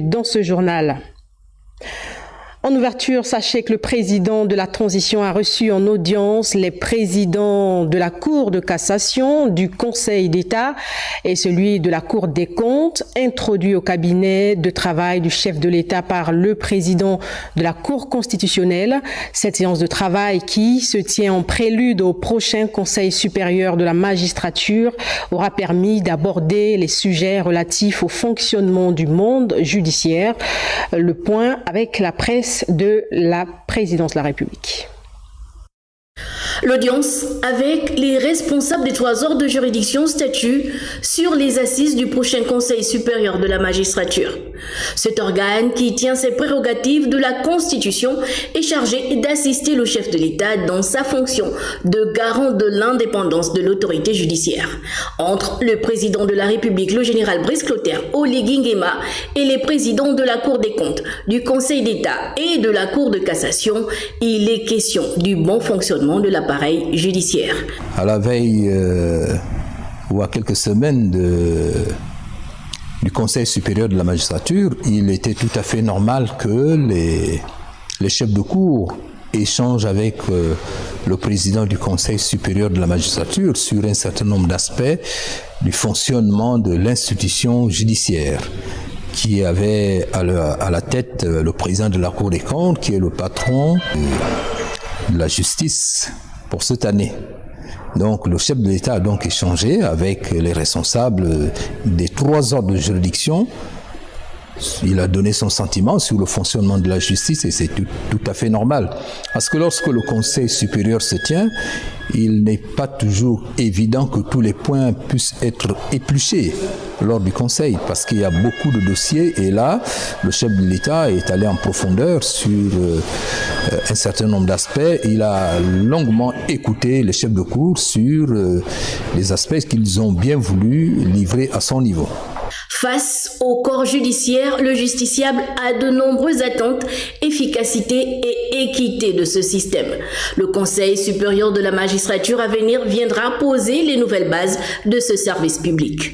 dans ce journal. En ouverture, sachez que le président de la transition a reçu en audience les présidents de la Cour de cassation, du Conseil d'État et celui de la Cour des comptes, introduit au cabinet de travail du chef de l'État par le président de la Cour constitutionnelle. Cette séance de travail qui se tient en prélude au prochain Conseil supérieur de la magistrature aura permis d'aborder les sujets relatifs au fonctionnement du monde judiciaire. Le point avec la presse de la présidence de la République. L'audience avec les responsables des 3 ordres de juridiction statuent sur les assises du prochain Conseil supérieur de la magistrature. Cet organe, qui tient ses prérogatives de la Constitution, est chargé d'assister le chef de l'État dans sa fonction de garant de l'indépendance de l'autorité judiciaire. Entre le président de la République, le général Brice Clotaire Oligui Nguema, et les présidents de la Cour des comptes, du Conseil d'État et de la Cour de cassation, il est question du bon fonctionnement de l'appareil judiciaire. À la veille ou à quelques semaines du Conseil supérieur de la magistrature, il était tout à fait normal que les chefs de cour échangent avec le président du Conseil supérieur de la magistrature sur un certain nombre d'aspects du fonctionnement de l'institution judiciaire, qui avait à la tête le président de la Cour des comptes, qui est le patron de la justice pour cette année. Donc le chef de l'État a donc échangé avec les responsables des 3 ordres de juridiction. Il a donné son sentiment sur le fonctionnement de la justice et c'est tout à fait normal. Parce que lorsque le Conseil supérieur se tient, il n'est pas toujours évident que tous les points puissent être épluchés lors du Conseil, parce qu'il y a beaucoup de dossiers et là, le chef de l'État est allé en profondeur sur un certain nombre d'aspects. Il a longuement écouté les chefs de cour sur les aspects qu'ils ont bien voulu livrer à son niveau. Face au corps judiciaire, le justiciable a de nombreuses attentes, efficacité et équité de ce système. Le Conseil supérieur de la magistrature à venir viendra poser les nouvelles bases de ce service public.